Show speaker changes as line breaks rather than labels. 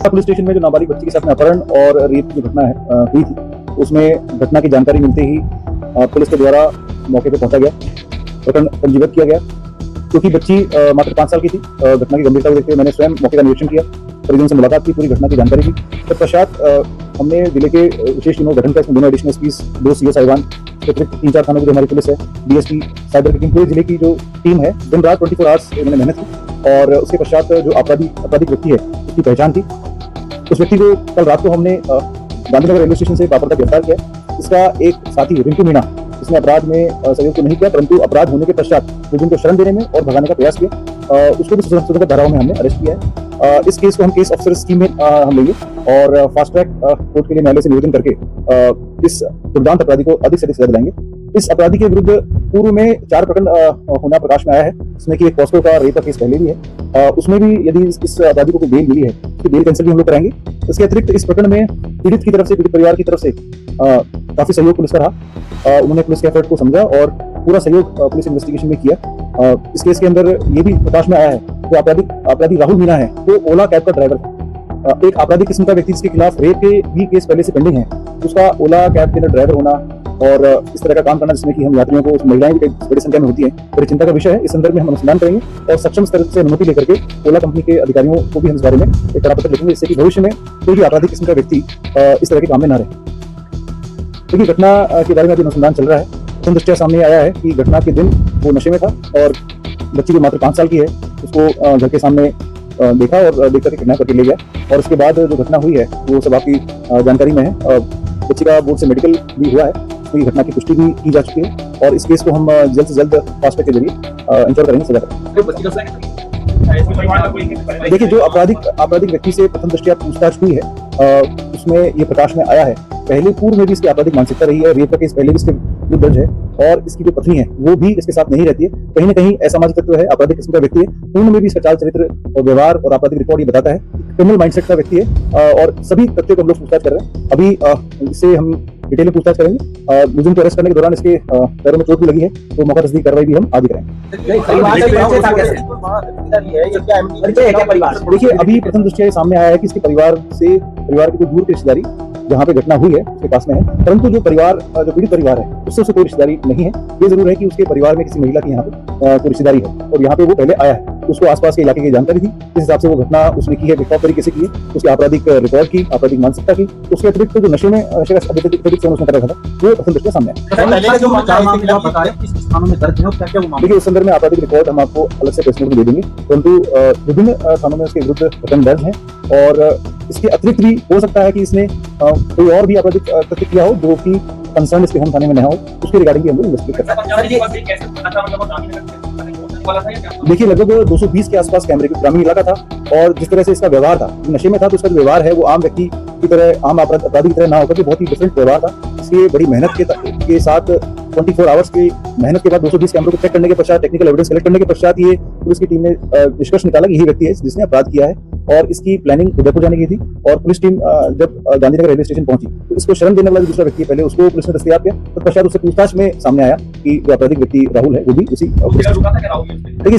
Police station में जो नाबालिग बच्ची के साथ में अपहरण और रेप की घटना हुई थी, उसमें घटना की जानकारी मिलते ही पुलिस के द्वारा मौके पर पहुंचा गया, प्रकरण पंजीबद्ध किया गया। क्योंकि बच्ची मात्र 5 साल की थी, घटना की गंभीरता को देखते हुए मैंने स्वयं मौके का निरीक्षण किया, परिजनों से मुलाकात की, पूरी घटना की जानकारी दी। तत्पश्चात हमने जिले के विशेष टीमों का गठन किया, इसमें दोनों एडिशनल एसपीज, 2 सीओ साहिबान, अतिरिक्त 3-4 थानों की जो हमारी पुलिस है, डीएसपी साइबर की टीम, पूरे जिले की जो टीम है, दिन रात 24 आवर्स इन्होंने मेहनत की। और उसके पश्चात जो आपराधिक व्यक्ति है उसकी पहचान थी। उस व्यक्ति को कल रात को हमने गांधीनगर रेलवे स्टेशन से बापरता गिरफ्तार किया। इसका एक साथी रिंकू मीणा, इसने अपराध में सहयोग तो नहीं किया, परंतु अपराध होने के पश्चात मुजरिम को शरण देने में और भगाने का प्रयास किया, उसको भी स्वतंत्रता धाराओं में हमने अरेस्ट किया है। इस केस को हम केस ऑफिसर स्कीम में हम लेंगे और फास्ट ट्रैक कोर्ट के लिए न्यायालय से निवेदन करके इस दुर्दांत अपराधी को अधिक से अधिक सजा दिलाएंगे। इस अपराधी के विरुद्ध पूर्व में 4 प्रकरण होना प्रकाश में आया है, जिसमें कि एक पॉस्को का रेप का केस पहले भी है। उसमें भी यदि इस अपराधी को कोई बेल मिली है तो बेल कैंसिल भी हम लोग कराएंगे। इसके अतिरिक्त इस प्रकरण में पीड़ित की तरफ से, पीड़ित परिवार की तरफ से काफी सहयोग पुलिस का रहा। उन्होंने पुलिस के एफर्ट को समझा और पूरा सहयोग पुलिस इन्वेस्टिगेशन में किया। इस केस के अंदर ये भी प्रकाश में आया है जो अपराधी राहुल मीणा है, वो ओला कैब का ड्राइवर था। एक आपराधिक किस्म का व्यक्ति जिसके खिलाफ रेप के भी केस पहले से पेंडिंग है, उसका ओला कैब के अंदर ड्राइवर होना और इस तरह का काम करना, जिसमें कि हम यात्रियों को, महिलाएं भी बड़ी संख्या में होती है, बड़ी चिंता का विषय है। इस संदर्भ में हम अनुसंधान करेंगे और सक्षम स्तर से अनुमति लेकर के ओला कंपनी के अधिकारियों को भी हम इस बारे में एक कड़ा पत्र लिखेंगे, जिससे कि भविष्य में कोई भी आपराधिक किस्म का व्यक्ति इस तरह के काम में न रहे। क्योंकि घटना के बारे में अभी अनुसंधान चल रहा है। प्रथम दृष्टया सामने आया है कि घटना के दिन वो नशे में था और बच्ची जो मात्र 5 साल की है उसको घर के सामने देखा और देख करके किडनैप करके ले गया। और उसके बाद जो घटना हुई है वो सब आपकी जानकारी में है। बच्ची का बोर्ड से मेडिकल भी हुआ है, तो ये घटना की पुष्टि भी की जा चुकी है और इस केस को हम जल्द से जल्द फास्ट ट्रैक के जरिए इंश्योर करेंगे, सजा करेंगे। देखिए, जो आपराधिक व्यक्ति से प्रथम दृष्टया पूछताछ हुई है उसमें ये प्रकाश में आया है, पहले पूर्व में भी इसकी आपराधिक मानसिकता रही है, रेप का केस पहले भी इसके विरुद्ध दर्ज है और इसकी जो पत्नी है वो भी इसके साथ नहीं रहती है। कहीं ना कहीं असामाजिक तत्व है, आपराधिक किस्म का व्यक्ति है। पूर्ण में भी इसका चाल चरित्र और व्यवहार और आपराधिक रिकॉर्ड ये बताता है क्रिमिनल माइंडसेट का व्यक्ति है और सभी तथ्यों को हम लोग पूछताछ कर रहे हैं। अभी इससे हम डिटेल में पूछताछ करेंगे। मुजरिम को अरेस्ट करने के दौरान इसके पैरों में चोट भी लगी है, तो मौका तस्दीक कार्रवाई भी हम आगे करेंगे। देखिए, अभी प्रथम दृष्टया सामने आया है कि इसके परिवार की कोई दूर की रिश्तेदारी जहाँ पे घटना हुई है उसके पास में है, परंतु जो पीड़ित परिवार है उससे कोई रिश्तेदारी नहीं है। ये जरूर है कि उसके परिवार में किसी महिला की यहाँ पे कोई रिश्तेदारी है और यहाँ पे वो पहले आया है, उसको आसपास के इलाके की जानकारी थी, इस हिसाब से वो घटना उसने की है, बेखौफ तरीके से की है, उसकी आपराधिक रिकॉर्ड की, आपराधिक मानसिकता की। उसके अतिरिक्त जो नशे का उसने कर रखा था वो प्रथम दृष्टया सामने आया। देखिए, उस संदर्भ में आपराधिक रिकॉर्ड हम आपको अलग से प्रेस नोट में दे देंगे, परंतु विभिन्न थानों में उसके विरुद्ध प्रकरण दर्ज है और इसके अतिरिक्त भी हो सकता है कि इसने कोई और भी आपराधिक कृत्य किया हो जो कि कंसर्न इसके होम थाने में न हो, उसके रिगार्डिंग भी हम लोग इन्वेस्टिगेट करते हैं। देखिए, लगभग 220 के आसपास कैमरे ग्रामीण इलाका था और जिस तरह से इसका व्यवहार था, नशे में था, तो उसका जो व्यवहार है वो आम व्यक्ति की तरह, आम अपराधी की तरह ना होकर बहुत ही डिफरेंट व्यवहार था। इसलिए बड़ी मेहनत के साथ 24 आवर्स की मेहनत के बाद 220 कैमरों को चेक करने के पश्चात, टेक्निकल एविडेंस कलेक्ट करने के पश्चात ये पुलिस की टीम ने निष्कर्ष निकाला कि यही व्यक्ति है जिसने अपराध किया है और इसकी प्लानिंग उदयपुर जाने की थी। और पुलिस टीम जब गांधीनगर रेलवे स्टेशन पहुंची तो इसको शरण देने वाला दूसरा व्यक्ति पहले उसको पुलिस ने दस्तयाब किया, तो पश्चात उससे पूछताछ में सामने आया कि जो आपराधिक व्यक्ति राहुल है वो भी उसी। देखिए,